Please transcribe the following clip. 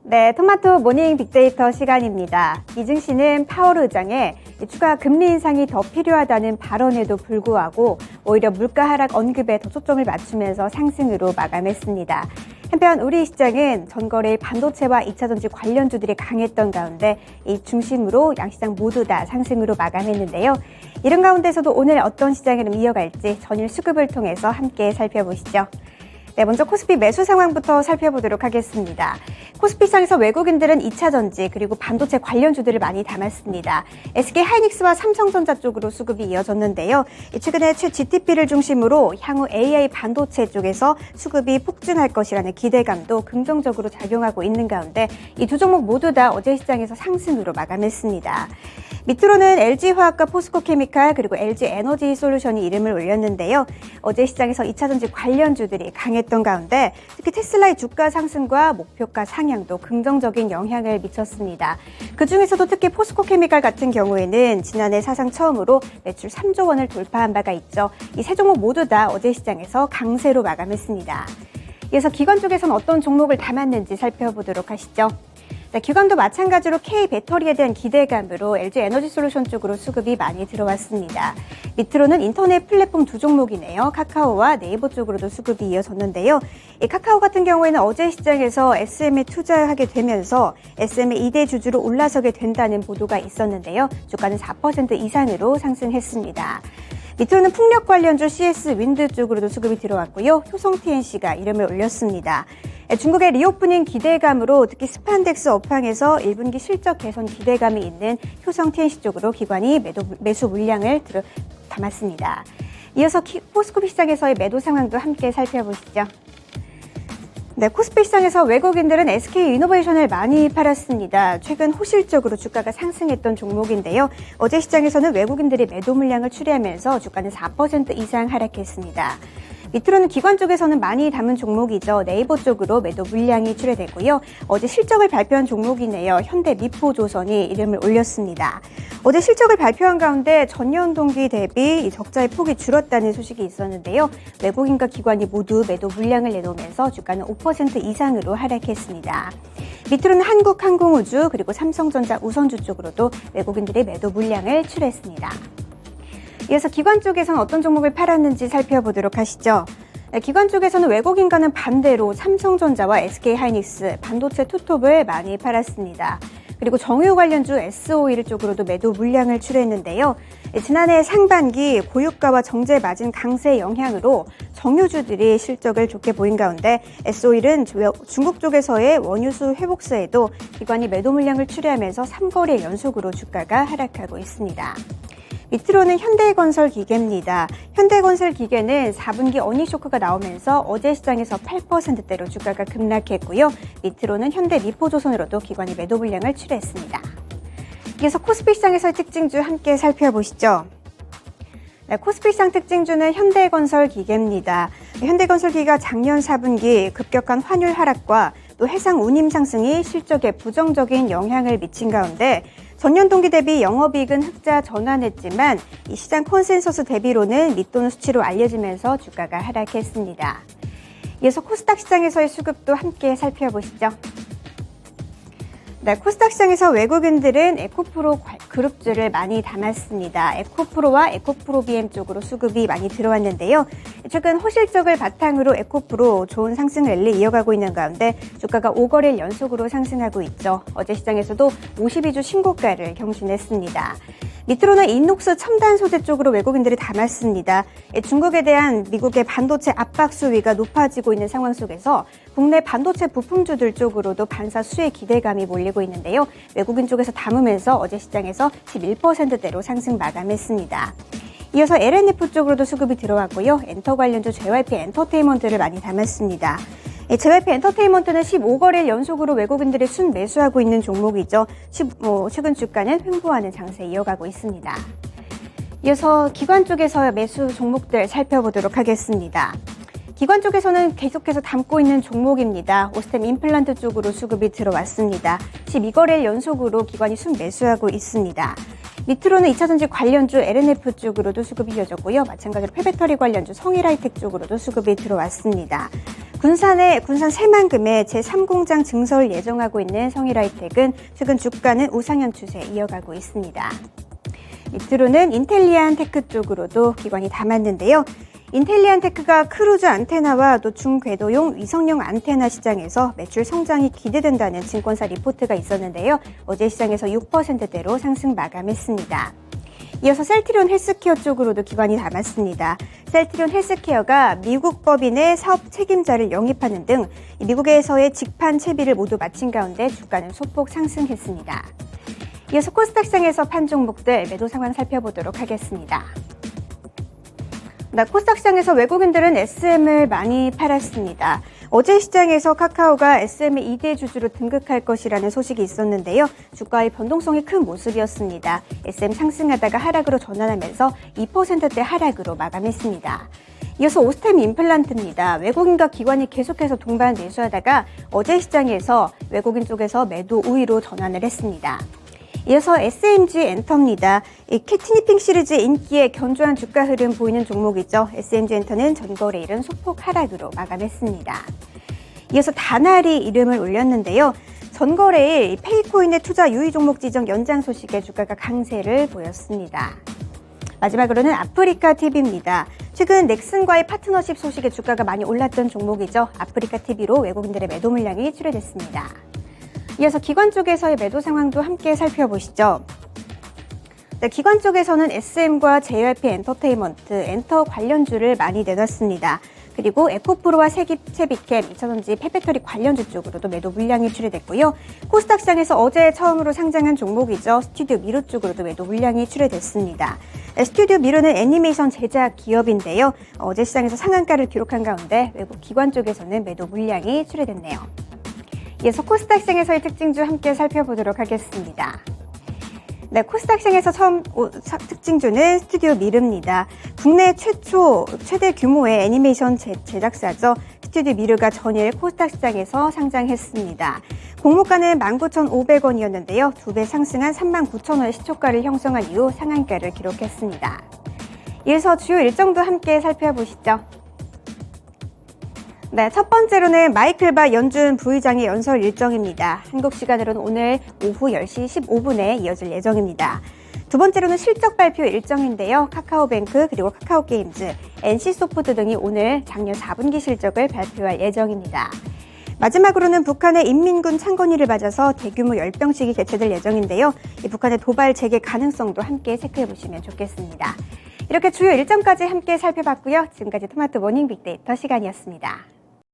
네, 토마토 모닝 빅데이터 시간입니다. 이증시는 파월 의장의 추가 금리 인상이 더 필요하다는 발언에도 불구하고 오히려 물가 하락 언급에 더 초점을 맞추면서 상승으로 마감했습니다. 한편 우리 시장은 전거래일 반도체와 2차전지 관련주들이 강했던 가운데 이 중심으로 양시장 모두 다 상승으로 마감했는데요. 이런 가운데서도 오늘 어떤 시장 흐름 이어갈지 전일 수급을 통해서 함께 살펴보시죠. 네, 먼저 코스피 매수 상황부터 살펴보도록 하겠습니다. 코스피 시장에서 외국인들은 2차전지 그리고 반도체 관련주들을 많이 담았습니다. SK 하이닉스와 삼성전자 쪽으로 수급이 이어졌는데요. 최근에 GTP를 중심으로 향후 AI 반도체 쪽에서 수급이 폭증할 것이라는 기대감도 긍정적으로 작용하고 있는 가운데 이 두 종목 모두 다 어제 시장에서 상승으로 마감했습니다. 밑으로는 LG화학과 포스코케미칼 그리고 LG에너지솔루션이 이름을 올렸는데요. 어제 시장에서 2차전지 관련주들이 강했던 가운데 특히 테슬라의 주가 상승과 목표가 상향도 긍정적인 영향을 미쳤습니다. 그중에서도 특히 포스코케미칼 같은 경우에는 지난해 사상 처음으로 매출 3조 원을 돌파한 바가 있죠. 이 세 종목 모두 다 어제 시장에서 강세로 마감했습니다. 이어서 기관 쪽에서는 어떤 종목을 담았는지 살펴보도록 하시죠. 자, 기관도 마찬가지로 K배터리에 대한 기대감으로 LG에너지솔루션 쪽으로 수급이 많이 들어왔습니다. 밑으로는 인터넷 플랫폼 두 종목이네요. 카카오와 네이버 쪽으로도 수급이 이어졌는데요. 이 카카오 같은 경우에는 어제 시장에서 SM에 투자하게 되면서 SM의 2대 주주로 올라서게 된다는 보도가 있었는데요. 주가는 4% 이상으로 상승했습니다. 밑으로는 풍력 관련주 CS 윈드 쪽으로도 수급이 들어왔고요. 효성 TNC가 이름을 올렸습니다. 중국의 리오프닝 기대감으로 특히 스판덱스 업황에서 1분기 실적 개선 기대감이 있는 효성 TNC 쪽으로 기관이 매수 물량을 담았습니다. 이어서 포스코피 시장에서의 매도 상황도 함께 살펴보시죠. 네, 코스피 시장에서 외국인들은 SK이노베이션을 많이 팔았습니다. 최근 호실적으로 주가가 상승했던 종목인데요. 어제 시장에서는 외국인들이 매도 물량을 출회하면서 주가는 4% 이상 하락했습니다. 밑으로는 기관 쪽에서는 많이 담은 종목이죠. 네이버 쪽으로 매도 물량이 출회되고요. 어제 실적을 발표한 종목이네요. 현대미포조선이 이름을 올렸습니다. 어제 실적을 발표한 가운데 전년 동기 대비 적자의 폭이 줄었다는 소식이 있었는데요. 외국인과 기관이 모두 매도 물량을 내놓으면서 주가는 5% 이상으로 하락했습니다. 밑으로는 한국항공우주 그리고 삼성전자 우선주 쪽으로도 외국인들이 매도 물량을 출했습니다. 이어서 기관 쪽에서는 어떤 종목을 팔았는지 살펴보도록 하시죠. 기관 쪽에서는 외국인과는 반대로 삼성전자와 SK하이닉스, 반도체 투톱을 많이 팔았습니다. 그리고 정유 관련주 SO일 쪽으로도 매도 물량을 출했는데요. 지난해 상반기 고유가와 정제 마진 강세 영향으로 정유주들이 실적을 좋게 보인 가운데 SO일은 중국 쪽에서의 원유수 회복세에도 기관이 매도 물량을 출회하면서 3거래 연속으로 주가가 하락하고 있습니다. 밑으로는 현대건설기계입니다. 현대건설기계는 4분기 어닝 쇼크가 나오면서 어제 시장에서 8%대로 주가가 급락했고요. 밑으로는 현대미포조선으로도 기관이 매도 물량을 출했습니다. 이어서 코스피 시장에서의 특징주 함께 살펴보시죠. 네, 코스피 시장 특징주는 현대건설기계입니다. 현대건설기계가 작년 4분기 급격한 환율 하락과 또 해상 운임 상승이 실적에 부정적인 영향을 미친 가운데 전년 동기 대비 영업이익은 흑자 전환했지만 이 시장 컨센서스 대비로는 밑도는 수치로 알려지면서 주가가 하락했습니다. 이어서 코스닥 시장에서의 수급도 함께 살펴보시죠. 네, 코스닥 시장에서 외국인들은 에코프로 그룹주를 많이 담았습니다. 에코프로와 에코프로비엠 쪽으로 수급이 많이 들어왔는데요. 최근 호실적을 바탕으로 에코프로 좋은 상승 랠리 이어가고 있는 가운데 주가가 5거래일 연속으로 상승하고 있죠. 어제 시장에서도 52주 신고가를 경신했습니다. 밑으로는 인녹스 첨단 소재 쪽으로 외국인들이 담았습니다. 중국에 대한 미국의 반도체 압박 수위가 높아지고 있는 상황 속에서 국내 반도체 부품주들 쪽으로도 반사 수혜 기대감이 몰리고 있는데요. 외국인 쪽에서 담으면서 어제 시장에서 11%대로 상승 마감했습니다. 이어서 LNF 쪽으로도 수급이 들어왔고요. 엔터 관련주 JYP 엔터테인먼트를 많이 담았습니다. JYP 엔터테인먼트는 15거래일 연속으로 외국인들이 순매수하고 있는 종목이죠. 최근 주가는 횡보하는 장세 이어가고 있습니다. 이어서 기관 쪽에서 매수 종목들 살펴보도록 하겠습니다. 기관 쪽에서는 계속해서 담고 있는 종목입니다. 오스템 임플란트 쪽으로 수급이 들어왔습니다. 12거래일 연속으로 기관이 순매수하고 있습니다. 밑으로는 2차전지 관련주 LNF 쪽으로도 수급이 이어졌고요. 마찬가지로 폐배터리 관련주 성일하이텍 쪽으로도 수급이 들어왔습니다. 군산 새만금에 제3공장 증설을 예정하고 있는 성일하이텍은 최근 주가는 우상향 추세 이어가고 있습니다. 밑으로는 인텔리안테크 쪽으로도 기관이 담았는데요. 인텔리안테크가 크루즈 안테나와 또 중궤도용 위성용 안테나 시장에서 매출 성장이 기대된다는 증권사 리포트가 있었는데요. 어제 시장에서 6%대로 상승 마감했습니다. 이어서 셀트리온 헬스케어 쪽으로도 기관이 담았습니다. 셀트리온 헬스케어가 미국 법인의 사업 책임자를 영입하는 등 미국에서의 직판 채비를 모두 마친 가운데 주가는 소폭 상승했습니다. 이어서 코스닥 시장에서 판 종목들 매도 상황 살펴보도록 하겠습니다. 코스닥 시장에서 외국인들은 SM을 많이 팔았습니다. 어제 시장에서 카카오가 SM의 2대 주주로 등극할 것이라는 소식이 있었는데요. 주가의 변동성이 큰 모습이었습니다. SM 상승하다가 하락으로 전환하면서 2%대 하락으로 마감했습니다. 이어서 오스템 임플란트입니다. 외국인과 기관이 계속해서 동반 매수하다가 어제 시장에서 외국인 쪽에서 매도 우위로 전환을 했습니다. 이어서 SMG 엔터입니다. 티니핑 시리즈 인기에 견조한 주가 흐름 보이는 종목이죠. SMG 엔터는 전거래일은 소폭 하락으로 마감했습니다. 이어서 다날이 이름을 올렸는데요. 전거래일 페이코인의 투자 유의 종목 지정 연장 소식에 주가가 강세를 보였습니다. 마지막으로는 아프리카TV입니다. 최근 넥슨과의 파트너십 소식에 주가가 많이 올랐던 종목이죠. 아프리카TV로 외국인들의 매도 물량이 출회됐습니다. 이어서 기관 쪽에서의 매도 상황도 함께 살펴보시죠. 기관 쪽에서는 SM과 JYP 엔터테인먼트, 엔터 관련주를 많이 내놨습니다. 그리고 에코프로와 채비캠, 2차전지, 폐배터리 관련주 쪽으로도 매도 물량이 출회됐고요. 코스닥 시장에서 어제 처음으로 상장한 종목이죠. 스튜디오 미루 쪽으로도 매도 물량이 출회됐습니다. 스튜디오 미루는 애니메이션 제작 기업인데요. 어제 시장에서 상한가를 기록한 가운데 외국 기관 쪽에서는 매도 물량이 출회됐네요. 이어서 코스닥 시장에서의 특징주 함께 살펴보도록 하겠습니다. 코스닥 시장에서 처음 특징주는 스튜디오 미르입니다. 국내 최대 규모의 애니메이션 제작사죠. 스튜디오 미르가 전일 코스닥 시장에서 상장했습니다. 공모가는 19,500원이었는데요. 2배 상승한 39,000원의 시초가를 형성한 이후 상한가를 기록했습니다. 이어서 주요 일정도 함께 살펴보시죠. 첫 번째로는 마이클 바 연준 부의장의 연설 일정입니다. 한국 시간으로는 오늘 오후 10시 15분에 이어질 예정입니다. 두 번째로는 실적 발표 일정인데요. 카카오뱅크 그리고 카카오게임즈, NC소프트 등이 오늘 작년 4분기 실적을 발표할 예정입니다. 마지막으로는 북한의 인민군 창건일을 맞아서 대규모 열병식이 개최될 예정인데요. 이 북한의 도발 재개 가능성도 함께 체크해보시면 좋겠습니다. 이렇게 주요 일정까지 함께 살펴봤고요. 지금까지 토마토 모닝 빅데이터 시간이었습니다.